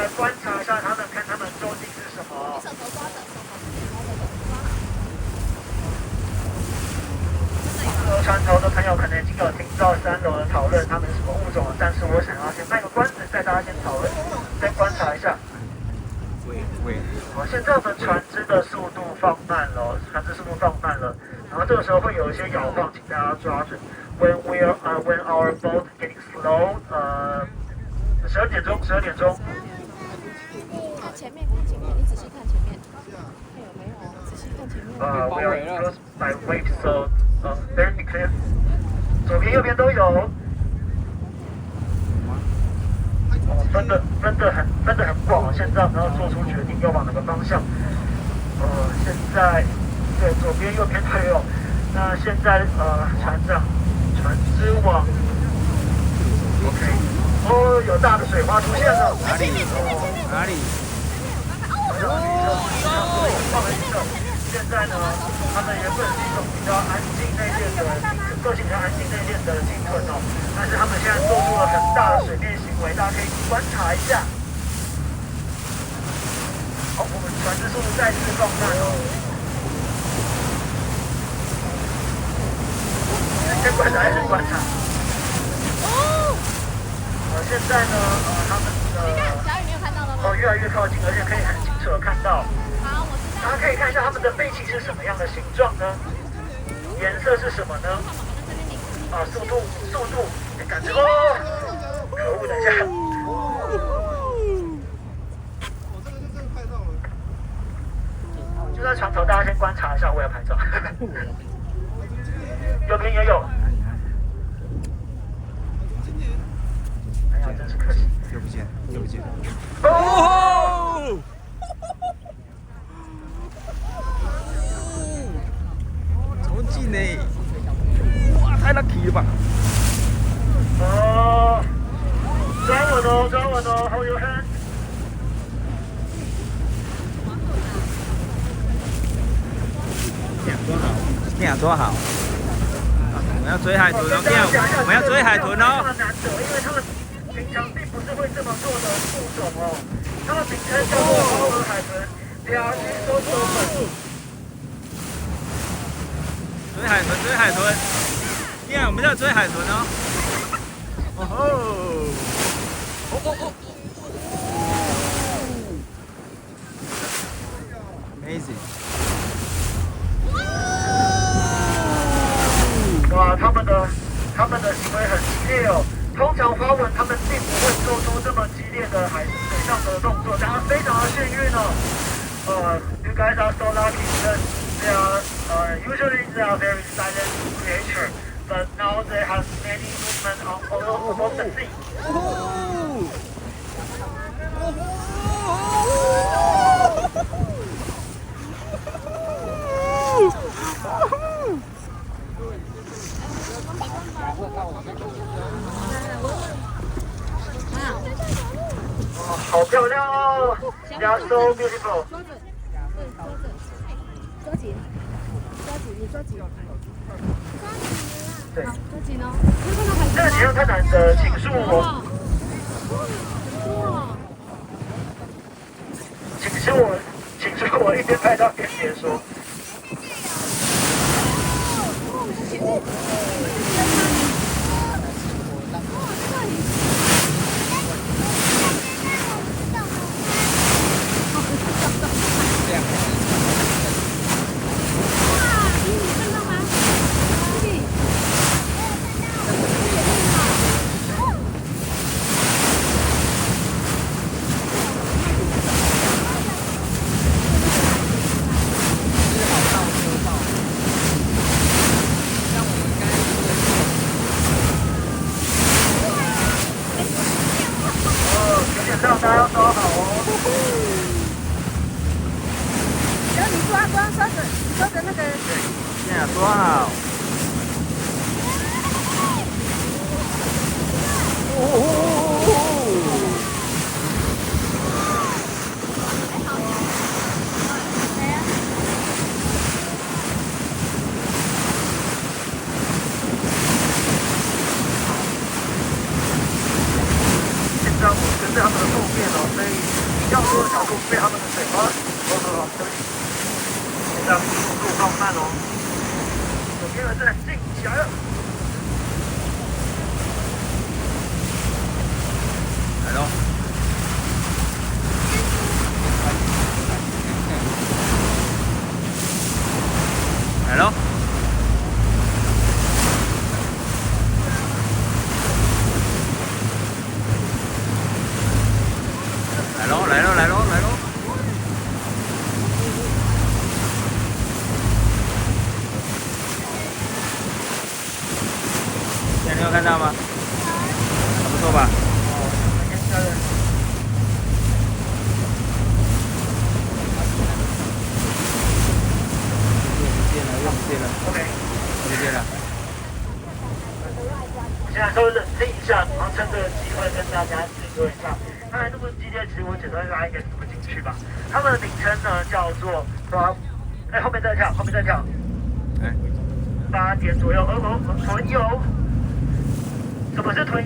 来观察一下他们，看他们究竟是什么。手头抓着，2楼船头的朋友可能已经有听到3楼的讨论，他们是什么物种，但是我想要先卖个关子，带大家先讨论，再观察一下。好，现在我们船只的速度放慢了，然后这个时候会有一些摇晃，请大家抓准。When our boat getting slow， 12点钟。看前面，你仔细看前面，看有没有？仔细看前面。We are close by wave, so very clear。左边、右边都有。分得很广，现在我们要做出决定，要往哪个方向？现在对左边、右边都有。那现在船只往 OK， 有大的水花出现了。哪里？现在呢，他们原本是一种比较安静内敛的个性比较安静内敛的鲸豚哦，但是他们现在做出了很大的水面行为，大家可以观察一下。好，我们船只速度再次放慢哦。先观察还是观察？现在呢，他们小雨，你有看到了吗？越来越靠近，而且可以很清楚的看到。好，我知道。大家可以看一下他们的背鳍是什么样的形状呢？颜色是什么呢？速度，感觉可恶，等一下。就在船头，大家先观察一下，我要拍照。右边也有。哎呀，真是可惜。又不见。哦！超近呢！哇，太 lucky 了吧！抓稳哦 ，Hold your hand。抓好。我们要追海豚哦，我们要追海豚哦。难得，因为他们平常并不是会这么做的物种哦。他们名称叫做豪尔海豚，they are exotic。追海豚！耶，我们要追海豚哦！哦吼！Amazing！ 哇，他们的行为很激烈哦。通常花纹他们并不会做出这么激烈的水上的动作，大家非常的幸运哦。You guys are so lucky because usually they are very silent creature, but now they have many movement all above the sea. 好漂亮哦 ！They are so beautiful。抓紧，你抓紧。对，抓紧哦。这个体验太难的，请恕我。请恕我一边拍照边解说。角度被他们的水对不起，现在速度放慢哦，左边的站进起来了。来喽！来喽！来喽！来喽！来喽！来喽！现在你有看到吗？还不错吧？OK，不见了。现在稍微冷静一下，然后趁这个机会跟大家解说一下。刚才那么激烈，其实我简单大家应该听不进去吧？他们的名称呢叫做后面再跳，后面再跳。哎， 8点左右，屯游。什么是屯游？